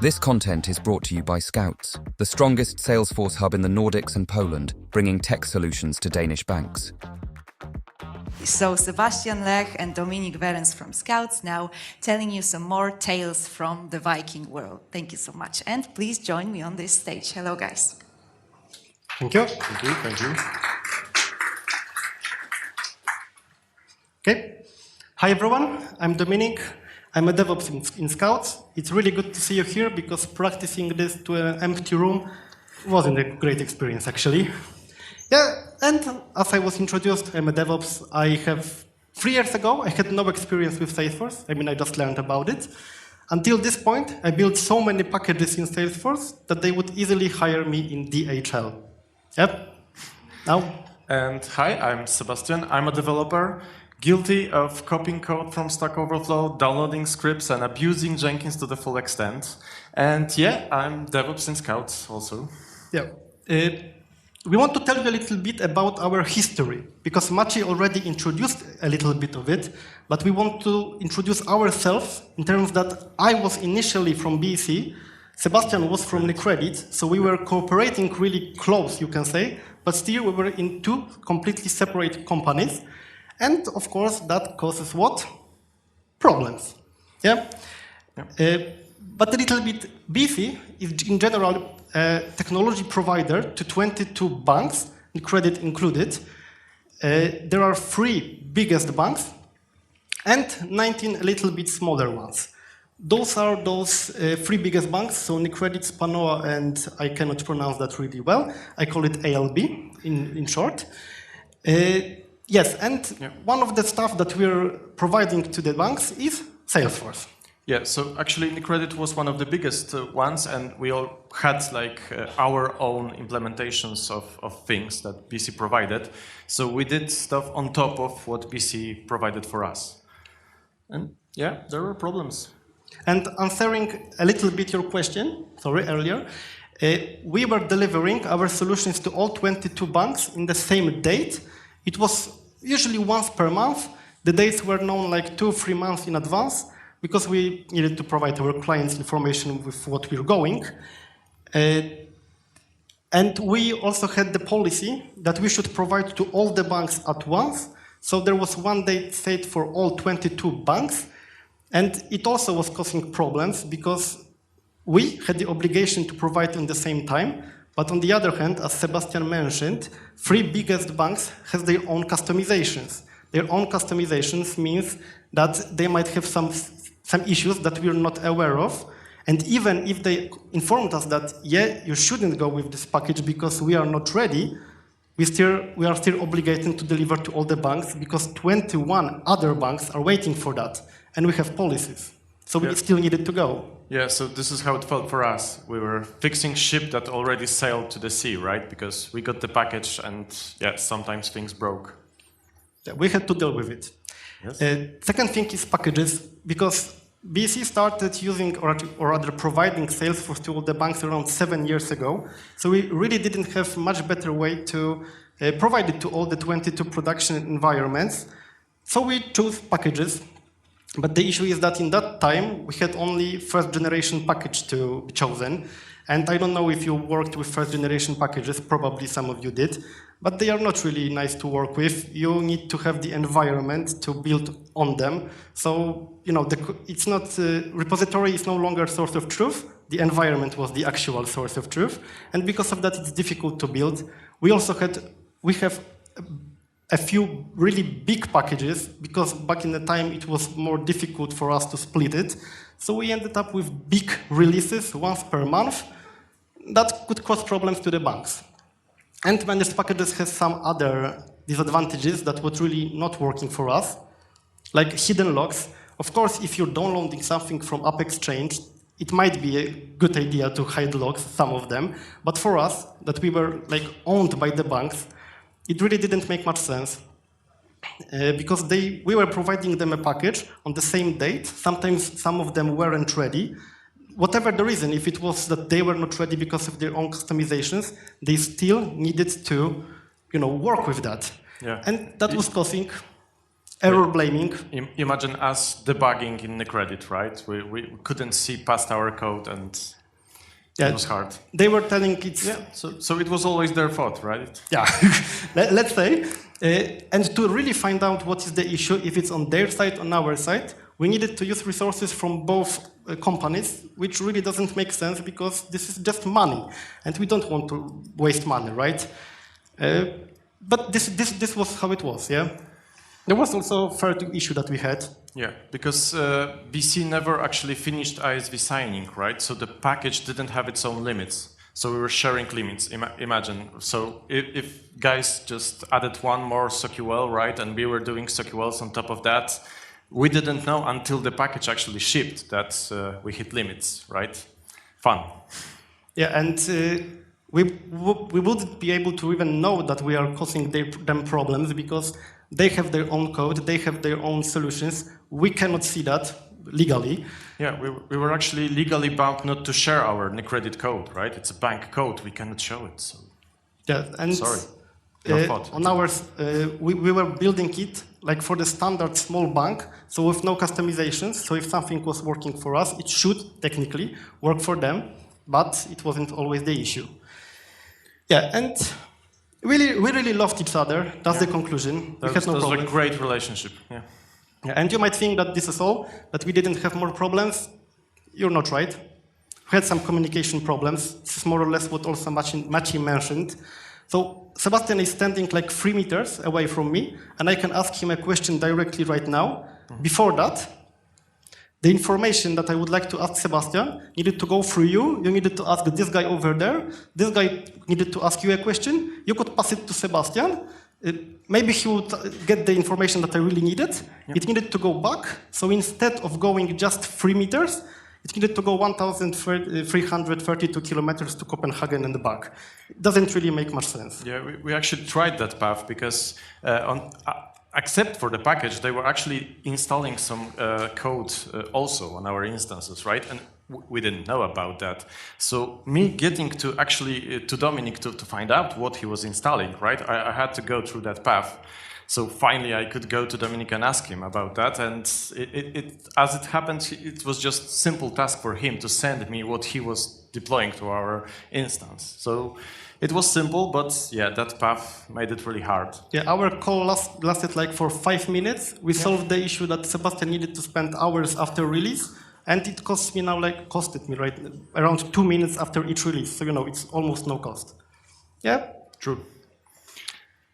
This content is brought to you by Scouts, the strongest Salesforce hub in the Nordics and Poland, bringing tech solutions to Danish banks. So Sebastian Lech and Dominik Werens from Scouts now telling you some more tales from the Viking world. Thank you so much. And please join me on this stage. Hello, guys. Thank you. Thank you. Thank you. Okay. Hi, everyone. I'm Dominik. I'm a DevOps in Scouts. It's really good to see you here because practicing this to an empty room wasn't a great experience, actually. Yeah, and as I was introduced, I'm a DevOps. 3 years ago, I had no experience with Salesforce. I just learned about it. Until this point, I built so many packages in Salesforce that they would easily hire me in DHL. Yep. Now. And hi, I'm Sebastian. I'm a developer, guilty of copying code from Stack Overflow, downloading scripts, and abusing Jenkins to the full extent. And yeah, I'm DevOps in Scouts also. Yeah. We want to tell you a little bit about our history, because Maciej already introduced a little bit of it, but we want to introduce ourselves in terms that I was initially from BC, Sebastian was from Nicredit, so we were cooperating really close, you can say, but still we were in two completely separate companies. And of course, that causes what? Problems. Yeah? But a little bit, BC is in general a technology provider to 22 banks, credit included. There are 3 biggest banks and 19 a little bit smaller ones. Those are those 3 biggest banks, so Nicredit, Spanoa, and I cannot pronounce that really well. I call it ALB in short. Yes, and one of the stuff that we're providing to the banks is Salesforce. Yeah, so actually Nicredit was one of the biggest ones, and we all had our own implementations of things that BC provided. So we did stuff on top of what BC provided for us. And yeah, there were problems. And answering a little bit your question, earlier, we were delivering our solutions to all 22 banks in the same date. It was usually once per month. The dates were known like 2 or 3 months in advance because we needed to provide our clients information with what we're going. And we also had the policy that we should provide to all the banks at once. So there was one date set for all 22 banks. And it also was causing problems because we had the obligation to provide in the same time. But on the other hand, as Sebastian mentioned, 3 biggest banks have their own customizations. Their own customizations means that they might have some issues that we're not aware of. And even if they informed us that, yeah, you shouldn't go with this package because we are not ready, we are still obligated to deliver to all the banks because 21 other banks are waiting for that. And we have policies. So we still needed to go. Yeah, so this is how it felt for us. We were fixing ship that already sailed to the sea, right? Because we got the package and yeah, sometimes things broke. Yeah, we had to deal with it. Yes. Second thing is packages, because BC started using or rather providing Salesforce to all the banks around 7 years ago. So we really didn't have much better way to provide it to all the 22 production environments. So we chose packages. But the issue is that in that time, we had only first-generation package to be chosen. And I don't know if you worked with first-generation packages, probably some of you did, but they are not really nice to work with. You need to have the environment to build on them. So, it's not, repository is no longer source of truth. The environment was the actual source of truth. And because of that, it's difficult to build. We have a few really big packages, because back in the time it was more difficult for us to split it. So we ended up with big releases once per month. That could cause problems to the banks. And managed packages has some other disadvantages that were really not working for us, like hidden logs. Of course, if you're downloading something from App Exchange, it might be a good idea to hide logs, some of them. But for us, that we were owned by the banks, it really didn't make much sense because we were providing them a package on the same date. Sometimes some of them weren't ready. Whatever the reason, if it was that they were not ready because of their own customizations, they still needed to work with that. Yeah. And that was causing error blaming. Imagine us debugging in the credit, right? We couldn't see past our code, and it was hard. They were telling it's... Yeah, so it was always their fault, right? Yeah, let's say. And to really find out what is the issue, if it's on their side, on our side, we needed to use resources from both companies, which really doesn't make sense because this is just money, and we don't want to waste money, right? But this was how it was, yeah? There was also a third issue that we had. Yeah, because BC never actually finished ISV signing, right? So the package didn't have its own limits. So we were sharing limits, imagine. So if guys just added one more SockUL, right, and we were doing SockULs on top of that, we didn't know until the package actually shipped that we hit limits, right? Fun. Yeah, and we wouldn't be able to even know that we are causing them problems because they have their own code, they have their own solutions. We cannot see that legally. Yeah, we were actually legally bound not to share our NCredit code, right? It's a bank code, we cannot show it. So. Yeah, and sorry. On ours, we were building it like for the standard small bank, so with no customizations. So if something was working for us, it should technically work for them, but it wasn't always the issue. Yeah, and we really loved each other. That's the conclusion. We had no problem. That was a great relationship. Yeah. Yeah, and you might think that this is all, that we didn't have more problems. You're not right. We had some communication problems. This is more or less what also Maciej mentioned. So Sebastian is standing like 3 meters away from me, and I can ask him a question directly right now. Before that, the information that I would like to ask Sebastian needed to go through you. You needed to ask this guy over there. This guy needed to ask you a question. You could pass it to Sebastian. Maybe he would get the information that I really needed. Yep. It needed to go back. So instead of going just 3 meters, it needed to go 1,332 kilometers to Copenhagen and back. It doesn't really make much sense. Yeah, we actually tried that path because except for the package, they were actually installing some code also on our instances, right? And we didn't know about that. So me getting to actually to Dominic to find out what he was installing, right? I had to go through that path. So finally I could go to Dominic and ask him about that. And as it happened, it was just a simple task for him to send me what he was deploying to our instance. So it was simple, but yeah, that path made it really hard. Yeah, our call lasted like for 5 minutes. We solved the issue that Sebastian needed to spend hours after release. And it costed me right around 2 minutes after each release. So, it's almost no cost. Yeah? True.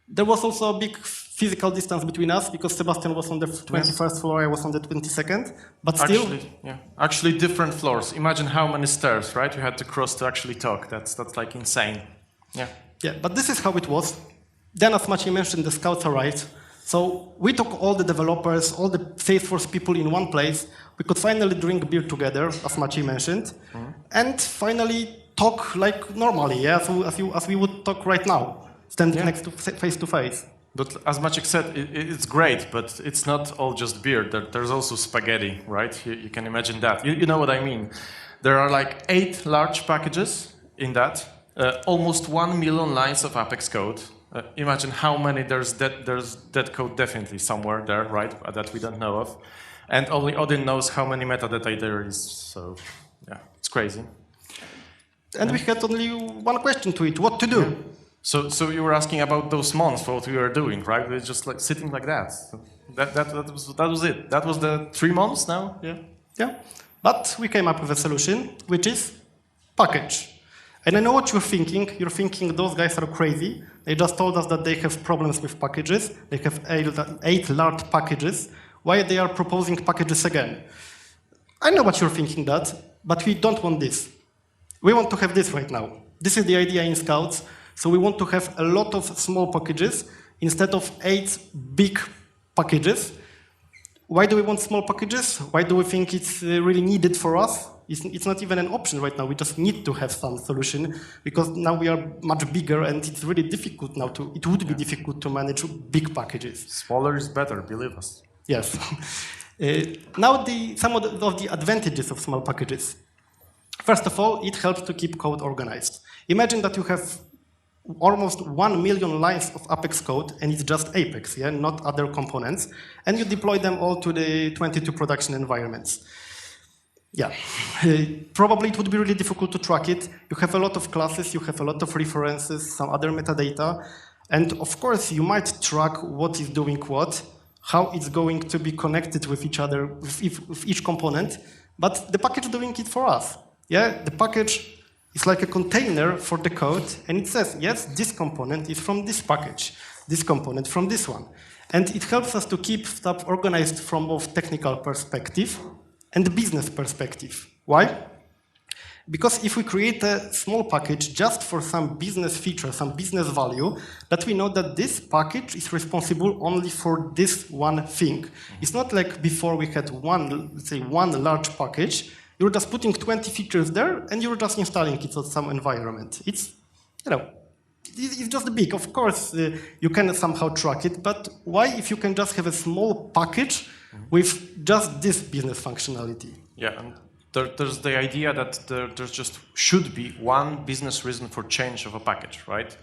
There was also a big physical distance between us because Sebastian was on the 21st floor, I was on the 22nd. But still... Actually different floors. Imagine how many stairs, right? You had to cross to actually talk. That's like insane. Yeah. Yeah, but this is how it was. Then, as Maciej mentioned, the scouts arrived. So we took all the developers, all the SForce people in one place. We could finally drink beer together, as Maciej mentioned, and finally talk like normally, yeah, so as we would talk right now, standing next to face to face. But as Maciej said, it's great, but it's not all just beer. There's also spaghetti, right? You can imagine that. You know what I mean. There are like 8 large packages in that, almost 1 million lines of Apex code. Imagine how many there's dead code definitely somewhere there, right, that we don't know of. And only Odin knows how many metadata there is, so yeah, it's crazy. And we had only one question to it, what to do? Yeah. So you were asking about those months, what we were doing, right? We were just like sitting like that. That was it. That was the 3 months now, yeah? Yeah, but we came up with a solution, which is package. And I know what you're thinking. You're thinking those guys are crazy. They just told us that they have problems with packages. They have 8 large packages. Why they are proposing packages again? I know what you're thinking that, but we don't want this. We want to have this right now. This is the idea in Scouts. So we want to have a lot of small packages instead of 8 big packages. Why do we want small packages? Why do we think it's really needed for us? It's not even an option right now. We just need to have some solution because now we are much bigger and it's really difficult now it would be difficult to manage big packages. Smaller is better, believe us. Yes. Now some of the advantages of small packages. First of all, it helps to keep code organized. Imagine that you have almost 1 million lines of Apex code, and it's just Apex, yeah, not other components, and you deploy them all to the 22 production environments. Yeah, probably it would be really difficult to track it. You have a lot of classes, you have a lot of references, some other metadata, and of course you might track what is doing what, how it's going to be connected with each other, with each component, but the package is doing it for us. Yeah, the package is like a container for the code, and it says, yes, this component is from this package, this component from this one. And it helps us to keep stuff organized from both technical perspective and business perspective. Why? Because if we create a small package just for some business feature, some business value, that we know that this package is responsible only for this one thing. It's not like before we had one, let's say, one large package. You're just putting 20 features there, and you're just installing it on some environment. It's, you know, it's just big. Of course, you can somehow track it, but why if you can just have a small package with just this business functionality? Yeah, and there's the idea that there's just should be one business reason for change of a package, right?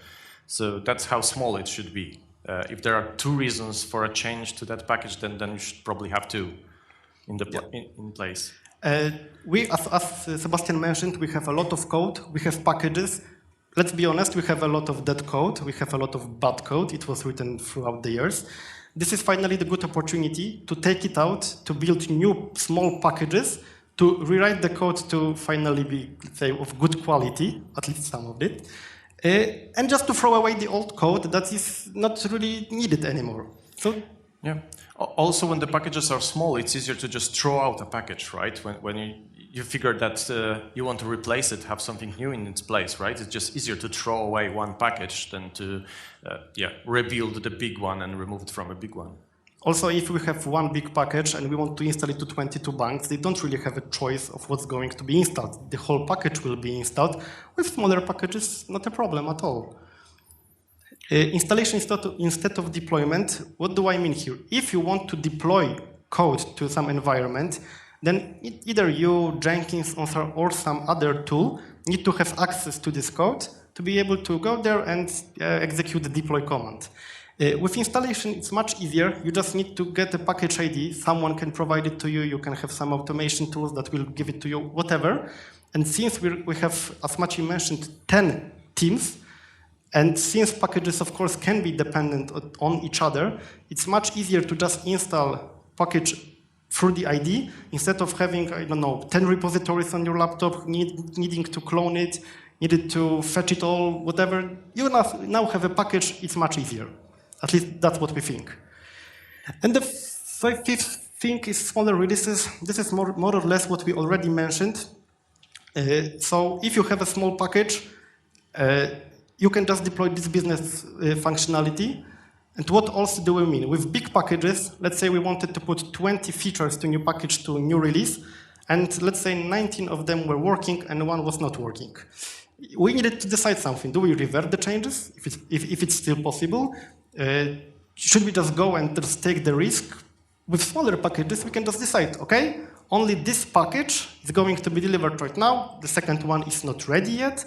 So that's how small it should be. If there are two reasons for a change to that package, then you should probably have two in place. We, as Sebastian mentioned, we have a lot of code, we have packages. Let's be honest, we have a lot of dead code, we have a lot of bad code. It was written throughout the years. This is finally the good opportunity to take it out, to build new small packages, to rewrite the code to finally be, let's say, of good quality, at least some of it, and just to throw away the old code that is not really needed anymore. So, yeah. Also, when the packages are small, it's easier to just throw out a package, right? When you figure that you want to replace it, have something new in its place, right? It's just easier to throw away one package than to rebuild the big one and remove it from a big one. Also, if we have one big package and we want to install it to 22 banks, they don't really have a choice of what's going to be installed. The whole package will be installed. With smaller packages, not a problem at all. Installation instead of deployment, what do I mean here? If you want to deploy code to some environment, then either you, Jenkins, or some other tool need to have access to this code to be able to go there and execute the deploy command. With installation, it's much easier. You just need to get a package ID. Someone can provide it to you. You can have some automation tools that will give it to you, whatever. And since we have, as Maciej mentioned, 10 teams, and since packages, of course, can be dependent on each other, it's much easier to just install package through the ID instead of having, I don't know, 10 repositories on your laptop, needing to clone it, needed to fetch it all, whatever. You now have a package, it's much easier. At least that's what we think. And the fifth thing is smaller releases. This is more or less what we already mentioned. So if you have a small package, you can just deploy this business functionality. And what else do we mean? With big packages, let's say we wanted to put 20 features to a new package to a new release, and let's say 19 of them were working and one was not working. We needed to decide something. Do we revert the changes, if it's still possible? Should we just go and just take the risk? With smaller packages, we can just decide, okay, only this package is going to be delivered right now. The second one is not ready yet.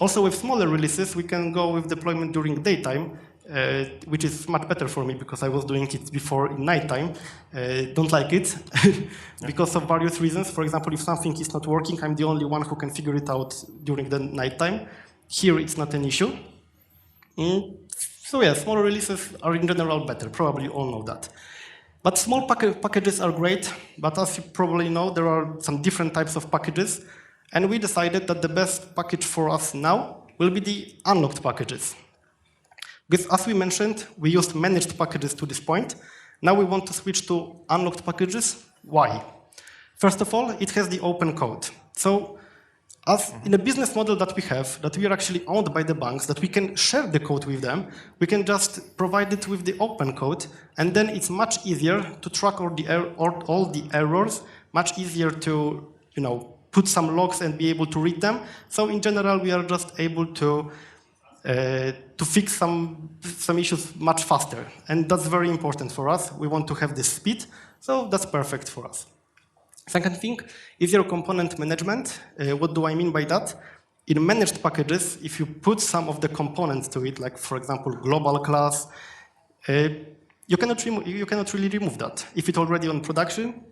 Also, with smaller releases, we can go with deployment during daytime, which is much better for me because I was doing it before in nighttime. Don't like it because of various reasons. For example, if something is not working, I'm the only one who can figure it out during the nighttime. Here, it's not an issue. So yeah, smaller releases are in general better. Probably all know that. But small packages are great, but as you probably know, there are some different types of packages. And we decided that the best package for us now will be the unlocked packages. Because as we mentioned, we used managed packages to this point. Now we want to switch to unlocked packages. Why? First of all, it has the open code. So as in a business model that we have, that we are actually owned by the banks, that we can share the code with them, we can just provide it with the open code, and then it's much easier to track all the errors, much easier to, put some logs and be able to read them. So in general, we are just able to fix some issues much faster. And that's very important for us. We want to have this speed, so that's perfect for us. Second thing, easier component management. What do I mean by that? In managed packages, if you put some of the components to it, like for example, global class, you cannot really remove that. If it's already on production,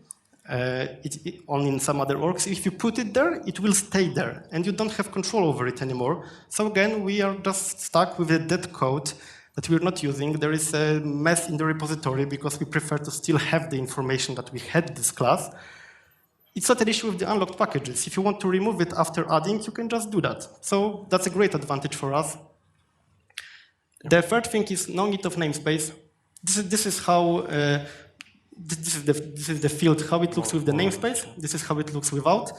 on in some other orgs, if you put it there, it will stay there, and you don't have control over it anymore. So again, we are just stuck with a dead code that we're not using. There is a mess in the repository because we prefer to still have the information that we had this class. It's not an issue with the unlocked packages. If you want to remove it after adding, you can just do that. So that's a great advantage for us. The third thing is no need of namespace. This is how this is the field, how it looks with the namespace. This is how it looks without.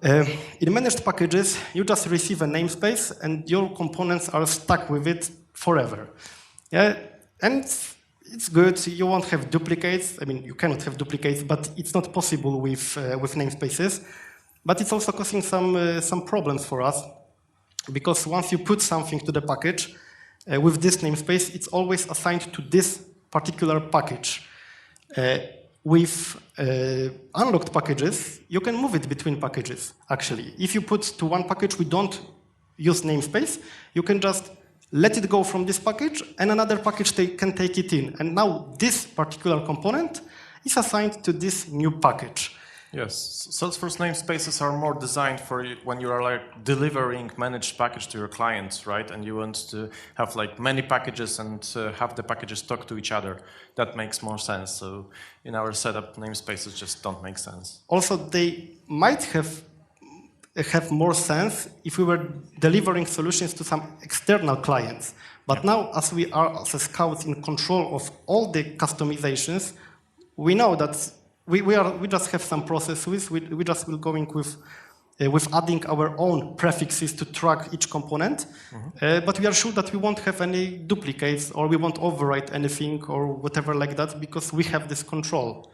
In managed packages, you just receive a namespace and your components are stuck with it forever. Yeah, and it's good. You won't have duplicates. I mean, you cannot have duplicates, but it's not possible with namespaces. But it's also causing some problems for us, because once you put something to the package with this namespace, it's always assigned to this particular package. With unlocked packages, you can move it between packages, actually. If you put to one package, we don't use namespace, you can just let it go from this package, and another package can take it in. And now this particular component is assigned to this new package. Yes, Salesforce namespaces are more designed for when you are like delivering managed package to your clients, right? And you want to have like many packages and have the packages talk to each other. That makes more sense. So in our setup, namespaces just don't make sense. Also, they might have more sense if we were delivering solutions to some external clients. But now, as we are as a Scout in control of all the customizations, we know that we just have some processes. We just will going with adding our own prefixes to track each component. But we are sure that we won't have any duplicates, or we won't overwrite anything or whatever like that, because we have this control.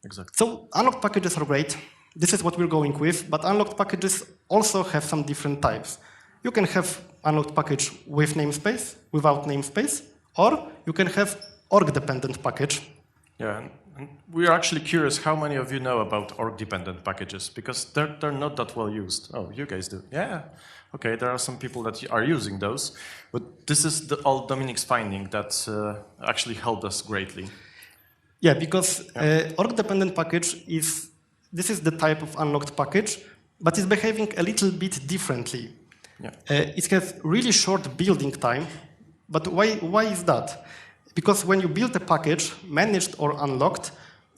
Exactly. So unlocked packages are great. This is what we're going with, but unlocked packages also have some different types. You can have unlocked package with namespace, without namespace, or you can have org-dependent package. Yeah, and we are actually curious how many of you know about org-dependent packages, because they're not that well used. Oh, you guys do? Yeah. Okay, there are some people that are using those, but this is all Dominic's finding that actually helped us greatly. Yeah, because org-dependent package this is the type of unlocked package, but it's behaving a little bit differently. Yeah. It has really short building time, but why is that? Because when you build a package, managed or unlocked,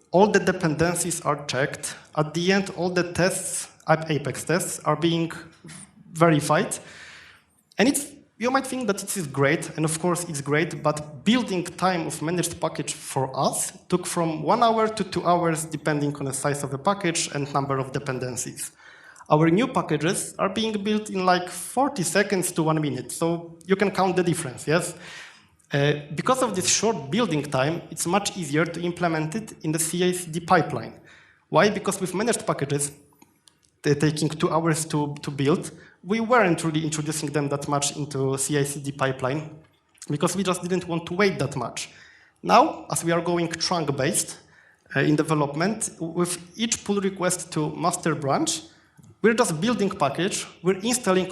all the dependencies are checked. At the end, all the tests, Apex tests, are being verified. And you might think that it is great, and of course it's great, but building time of managed package for us took from 1 hour to 2 hours, depending on the size of the package and number of dependencies. Our new packages are being built in like 40 seconds to 1 minute, so you can count the difference, yes? Because of this short building time, it's much easier to implement it in the CI/CD pipeline. Why? Because with managed packages, they're taking 2 hours to build, we weren't really introducing them that much into CI/CD pipeline, because we just didn't want to wait that much. Now, as we are going trunk-based in development, with each pull request to master branch, we're just building package, we're installing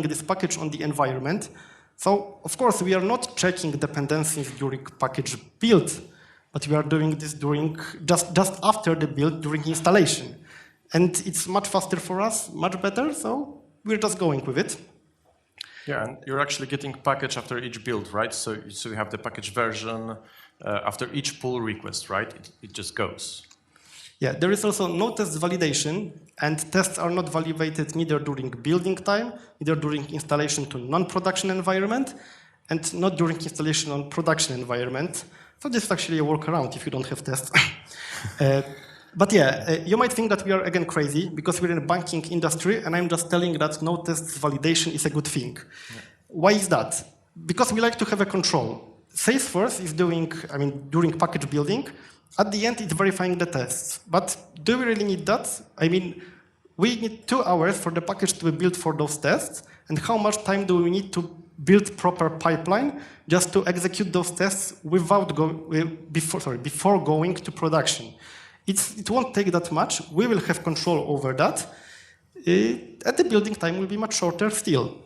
this package on the environment. So, of course, we are not checking dependencies during package build, but we are doing this during just after the build, during installation. And it's much faster for us, much better, so we're just going with it. Yeah, and you're actually getting package after each build, right? So you have the package version after each pull request, right? It just goes. Yeah, there is also no test validation, and tests are not validated neither during building time, neither during installation to non-production environment, and not during installation on production environment. So this is actually a workaround if you don't have tests. But yeah, you might think that we are again crazy because we're in a banking industry, and I'm just telling that no test validation is a good thing. Yeah. Why is that? Because we like to have a control. SForce is doing, during package building, at the end it's verifying the tests. But do we really need that? We need 2 hours for the package to be built for those tests, and how much time do we need to build proper pipeline just to execute those tests before going to production? It won't take that much. We will have control over that. and the building time will be much shorter still.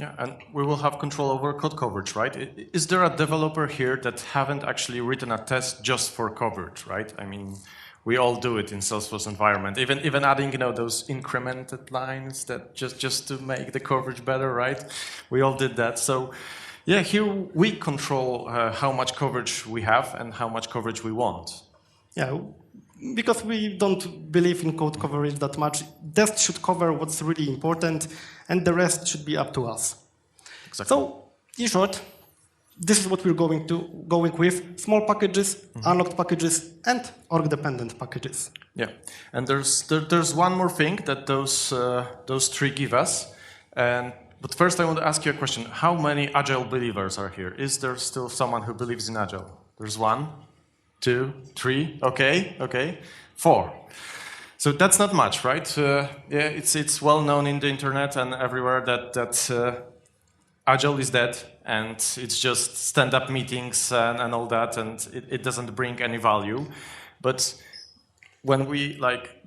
Yeah, and we will have control over code coverage, right? Is there a developer here that haven't actually written a test just for coverage, right? I mean, we all do it in SForce environment, even adding, those incremented lines that just to make the coverage better, right? We all did that. So, yeah, here we control how much coverage we have and how much coverage we want. Yeah, because we don't believe in code coverage that much. Tests should cover what's really important, and the rest should be up to us. Exactly. So, in short, this is what we're going with: small packages, unlocked packages, and org-dependent packages. Yeah, and there's one more thing that those three give us. But first, I want to ask you a question: how many Agile believers are here? Is there still someone who believes in Agile? There's 1, 2, 3. Okay, 4. So that's not much, right? Yeah, it's well known in the internet and everywhere that Agile is dead, and it's just stand-up meetings and all that, and it doesn't bring any value. But when we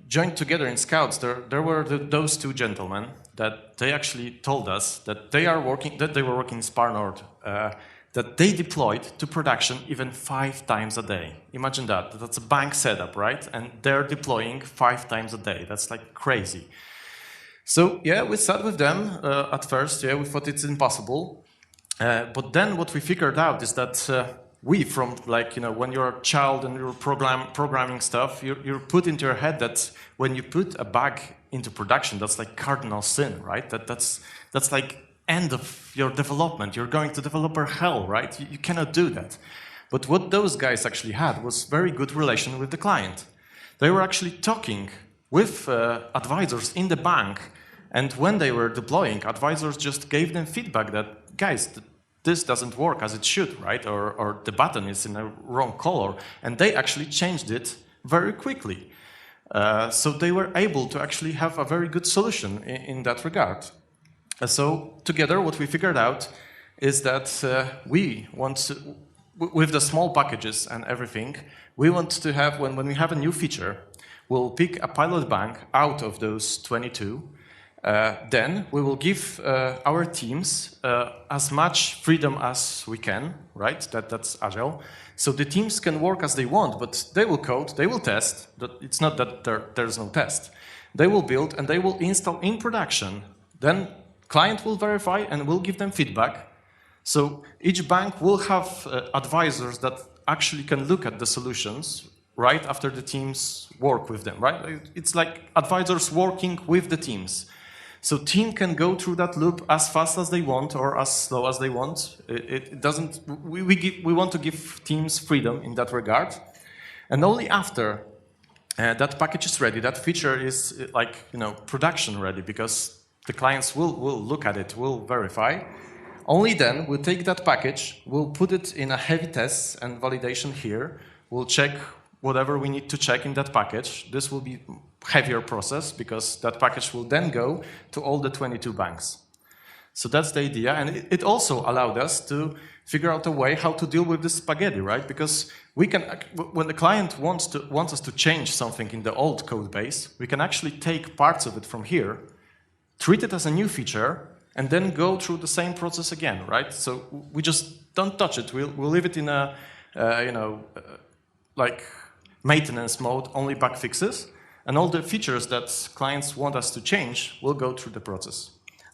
joined together in Scouts, there were those two gentlemen that they actually told us that they were working in Sparnord, that they deployed to production even 5 times a day. Imagine that. That's a bank setup, right? And they're deploying 5 times a day. That's crazy. So yeah, we sat with them at first. Yeah, we thought it's impossible. But then what we figured out is that when you're a child and you're programming stuff, you're put into your head that when you put a bug into production, that's cardinal sin, right? That's end of your development. You're going to developer hell, right? You cannot do that. But what those guys actually had was very good relation with the client. They were actually talking with advisors in the bank, and when they were deploying, advisors just gave them feedback that, guys, this doesn't work as it should, right? Or the button is in a wrong color, and they actually changed it very quickly. So they were able to actually have a very good solution in that regard. So together, what we figured out is that we want to, with the small packages and everything, we want to have, when we have a new feature, we'll pick a pilot bank out of those 22. Then we will give our teams as much freedom as we can, right? That's Agile. So the teams can work as they want, but they will code, they will test. It's not that there's no test. They will build and they will install in production. Then client will verify and will give them feedback. So each bank will have advisors that actually can look at the solutions right after the teams work with them, right? It's like advisors working with the teams. So team can go through that loop as fast as they want or as slow as they want. It doesn't. We want to give teams freedom in that regard, and only after that package is ready, that feature is production ready, because the clients will look at it, will verify. Only then we'll take that package, we'll put it in a heavy test and validation here. We'll check whatever we need to check in that package. This will be heavier process because that package will then go to all the 22 banks. So that's the idea, and it also allowed us to figure out a way how to deal with this spaghetti, right? Because we can, when the client wants us to change something in the old code base, we can actually take parts of it from here, treat it as a new feature, and then go through the same process again, right? So we just don't touch it. We'll leave it in a, maintenance mode, only bug fixes, and all the features that clients want us to change will go through the process.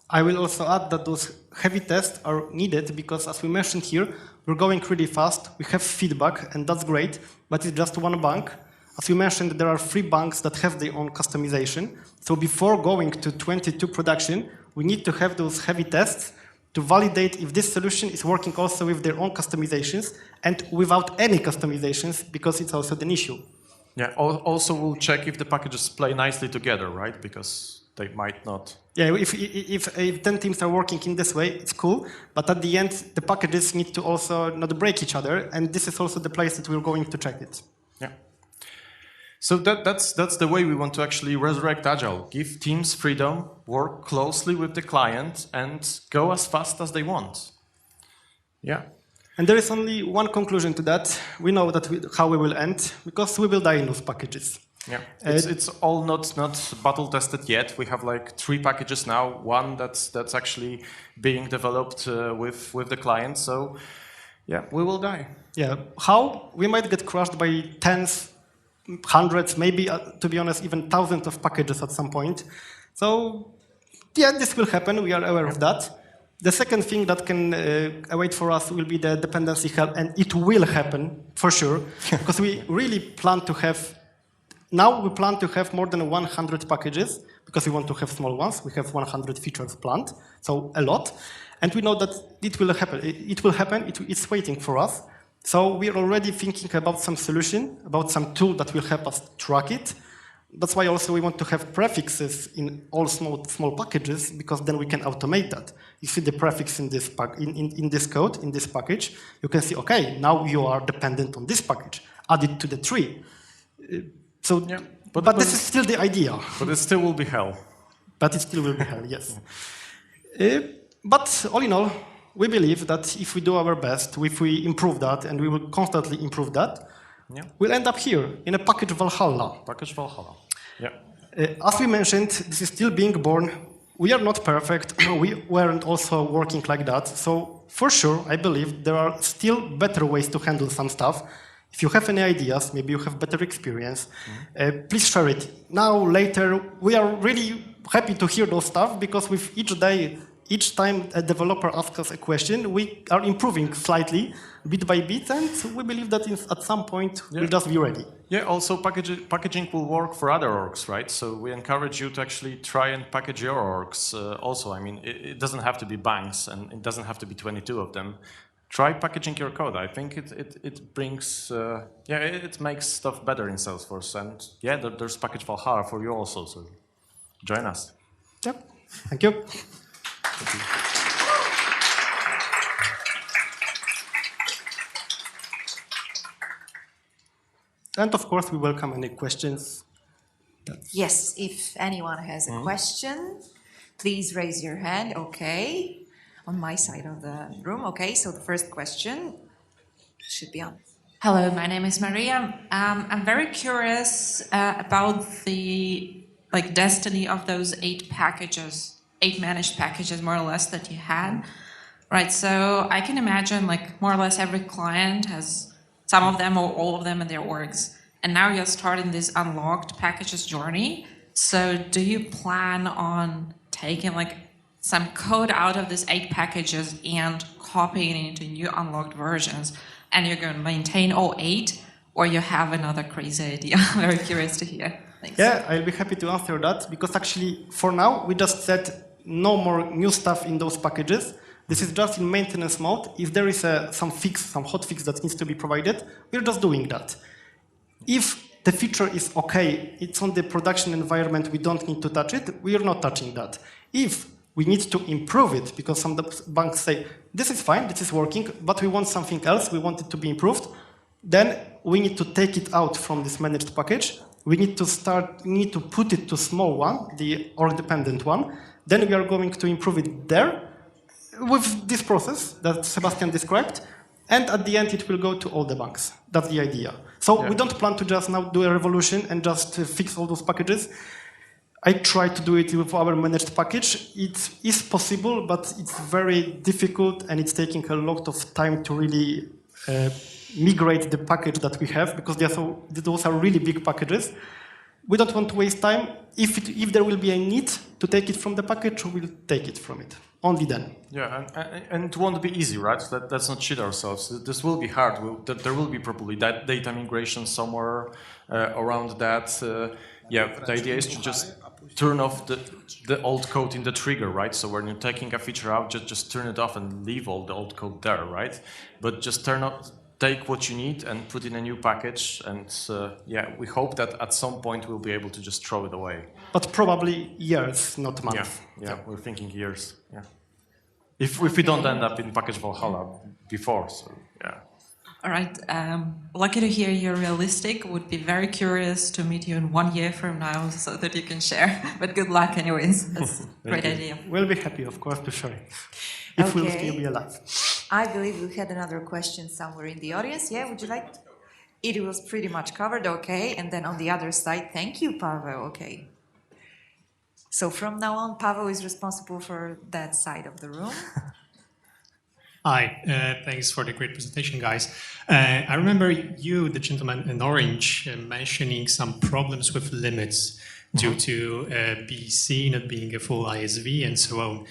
I will also add that those heavy tests are needed because, as we mentioned here, we're going really fast. We have feedback, and that's great, but it's just one bank. As you mentioned, there are 3 banks that have their own customization. So before going to 22 production, we need to have those heavy tests to validate if this solution is working also with their own customizations and without any customizations, because it's also an issue. Yeah, also we'll check if the packages play nicely together, right? Because they might not. Yeah, if 10 teams are working in this way, it's cool. But at the end, the packages need to also not break each other. And this is also the place that we're going to check it. Yeah. So that's the way we want to actually resurrect Agile. Give teams freedom, work closely with the client, and go as fast as they want. Yeah. And there is only one conclusion to that. We know that how we will end, because we will die in those packages. Yeah, it's all not battle tested yet. We have like 3 packages now. One that's actually being developed with the client. So yeah, we will die. Yeah, how? We might get crushed by tens, hundreds, maybe, to be honest, even thousands of packages at some point. So yeah, this will happen. We are aware of that. The second thing that can await for us will be the dependency hell, and it will happen for sure, because we really plan to have. Now we plan to have more than 100 packages, because we want to have small ones. We have 100 features planned, so a lot. And we know that it will happen. It will happen. It's waiting for us. So we are already thinking about some solution, about some tool that will help us track it. That's why also we want to have prefixes in all small packages, because then we can automate that. You see the prefix in this in this code, in this package. You can see, okay, now you are dependent on this package. Add it to the tree. So, yeah, but this is still the idea. But it still will be hell. But it still will be hell, yes. But all in all, we believe that if we do our best, if we improve that, and we will constantly improve that, yeah, we'll end up here in a package Valhalla. Package Valhalla. Yeah. As we mentioned, this is still being born. We are not perfect. We weren't also working like that. So for sure, I believe there are still better ways to handle some stuff. If you have any ideas, maybe you have better experience, please share it. Now, later, we are really happy to hear those stuff, because with each day, each time a developer asks us a question, we are improving slightly, bit by bit, and we believe that at some point, we'll just be ready. Yeah, also packaging will work for other orgs, right? So we encourage you to actually try and package your orgs also. I mean, it doesn't have to be banks, and it doesn't have to be 22 of them. Try packaging your code. I think it brings, it makes stuff better in Salesforce. And yeah, there's Package Valhalla for you also, so join us. Yep, thank you. Thank you. And of course, we welcome any questions. Yes, if anyone has a question, please raise your hand. Okay. On my side of the room. Okay, so the first question should be on. Hello, my name is Maria. I'm very curious about the destiny of those 8 packages, 8 managed packages, more or less, that you had. Right, so I can imagine more or less every client has some of them or all of them in their orgs. And now you're starting this unlocked packages journey. So do you plan on taking some code out of these 8 packages and copying it into new unlocked versions, and you're going to maintain all 8, or you have another crazy idea? I'm very curious to hear. Thanks. Yeah, I'll be happy to answer that, because actually, for now, we just said no more new stuff in those packages. This is just in maintenance mode. If there is some hot fix that needs to be provided, we're just doing that. If the feature is okay, it's on the production environment, we don't need to touch it, we are not touching that. If we need to improve it, because some banks say, this is fine, this is working, but we want something else, we want it to be improved, then we need to take it out from this managed package. We need to put it to small one, the org-dependent one. Then we are going to improve it there with this process that Sebastian described. And at the end, it will go to all the banks. That's the idea. So we don't plan to just now do a revolution and just fix all those packages. I try to do it with our managed package. It is possible, but it's very difficult, and it's taking a lot of time to really migrate the package that we have, because those are really big packages. We don't want to waste time. If there will be a need to take it from the package, we'll take it from it. Only then. Yeah, and it won't be easy, right? Let's not cheat ourselves. This will be hard. There will be probably data migration somewhere around that. The idea is to just turn off the old code in the trigger, right? So when you're taking a feature out, just turn it off and leave all the old code there, right? But just take what you need and put in a new package, and we hope that at some point we'll be able to just throw it away. But probably years, not months. Yeah, we're thinking years. Yeah, if we don't end up in package Valhalla before, so yeah. All right. Lucky to hear you're realistic. Would be very curious to meet you in 1 year from now, so that you can share. But good luck, anyways. That's a great idea. We'll be happy, of course, to share it. If we'll still be alive. I believe we had another question somewhere in the audience. Yeah, would you like? It was pretty much covered, okay. And then on the other side, thank you, Pavel, okay. So from now on, Pavel is responsible for that side of the room. Hi, thanks for the great presentation, guys. I remember you, the gentleman in orange, mentioning some problems with limits due to BC not being a full ISV and so on.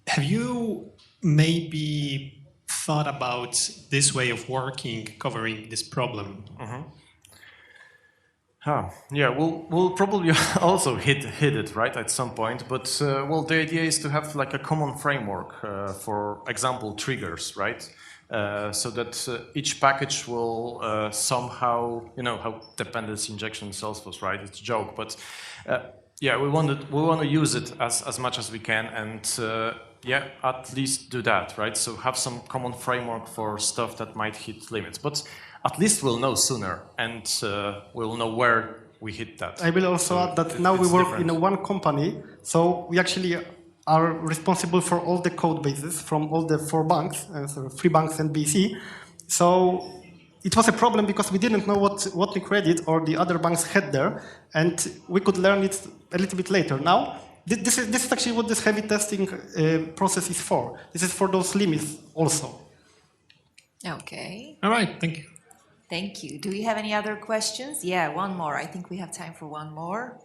Have you maybe thought about this way of working, covering this problem? Yeah, we'll probably also hit it right at some point, but well, the idea is to have like a common framework, for example, triggers, right? So that each package will somehow, you know, how dependency injection in SForce, right? It's a joke, but yeah, we want to use it as much as we can, and yeah, at least do that, right? So have some common framework for stuff that might hit limits, but at least we'll know sooner, and we'll know where we hit that. I will also add that now we work in one company, so we actually are responsible for all the code bases from all the 4 banks, so 3 banks and BC. So it was a problem because we didn't know what UniCredit or the other banks had there, and we could learn it a little bit later. Now, this is actually what this heavy testing process is for. This is for those limits also. Okay. All right, thank you. Thank you. Do we have any other questions? Yeah, one more. I think we have time for one more.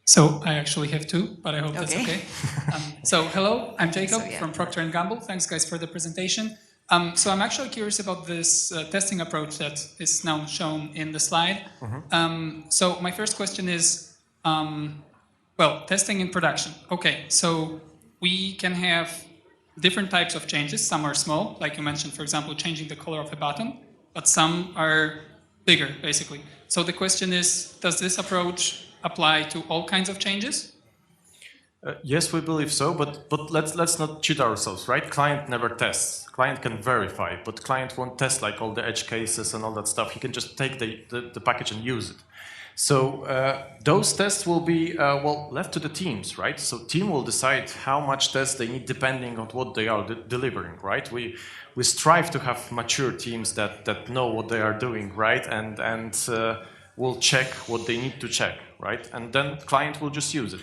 So I actually have 2, but I hope that's okay. So hello, I'm Jacob yeah. from Procter & Gamble. Thanks, guys, for the presentation. So I'm actually curious about this testing approach that is now shown in the slide. So my first question is, well, testing in production. Okay, so we can have different types of changes. Some are small, like you mentioned, for example, changing the color of a button, but some are bigger, basically. So the question is, does this approach apply to all kinds of changes? Yes, we believe so, but let's not cheat ourselves, right? Client never tests. Client can verify, but client won't test like all the edge cases and all that stuff. He can just take the package and use it. So those tests will be, well, left to the teams, right? So team will decide how much tests they need depending on what they are delivering, right? We strive to have mature teams that know what they are doing, right? And will check what they need to check, right? And then client will just use it.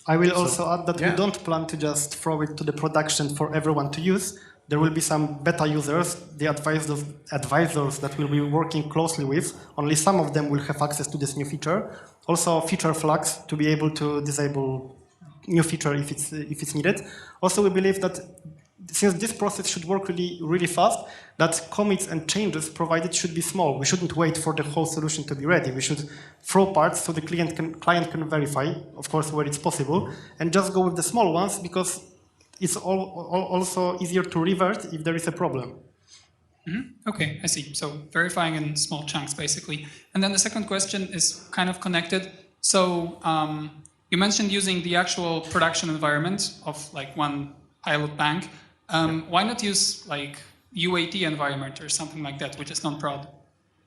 I will also add that we don't plan to just throw it to the production for everyone to use. There will be some beta users, the advisors that we'll be working closely with. Only some of them will have access to this new feature. Also feature flags to be able to disable new feature if it's needed. Also, we believe that since this process should work really fast, that commits and changes provided should be small. We shouldn't wait for the whole solution to be ready. We should throw parts so the client can verify, of course, where it's possible, and just go with the small ones because it's also easier to revert if there is a problem. Okay, I see. So verifying in small chunks, basically. And then the second question is kind of connected. So you mentioned using the actual production environment of like one pilot bank. Why not use like UAT environment or something like that, which is non-prod?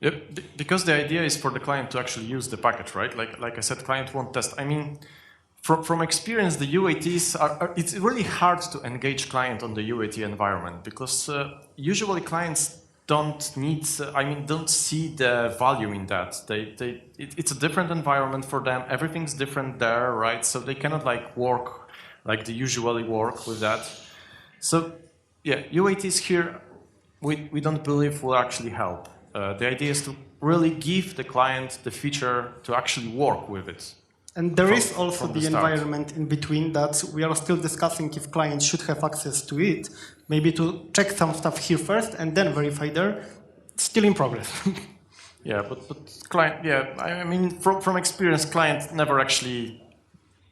Yep, because the idea is for the client to actually use the package, right? Like I said, client won't test. I mean, from experience, the UATs it's really hard to engage client on the UAT environment because usually clients don't see the value in that. It's a different environment for them. Everything's different there, right? So they cannot like work like they usually work with that. So yeah, UATs here, we don't believe will actually help. The idea is to really give the client the feature to actually work with it. And there is also the environment in between that we are still discussing if clients should have access to it, maybe to check some stuff here first and then verify there. Still in progress. Yeah, but client, yeah, I mean, from experience, client never actually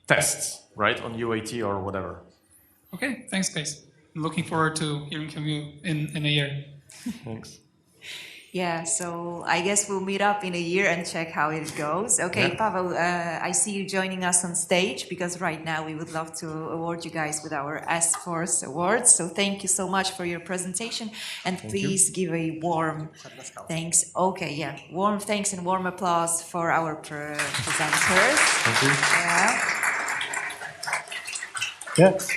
tests, right, on UAT or whatever. Okay, thanks, guys. I'm looking forward to hearing from you in a year. Thanks. Yeah, so I guess we'll meet up in a year and check how it goes. Okay, yeah. Pavel, I see you joining us on stage because right now we would love to award you guys with our SForce awards. So thank you so much for your presentation, and please give a warm thanks. Okay, yeah, warm thanks and warm applause for our presenters. Thank you. Yes.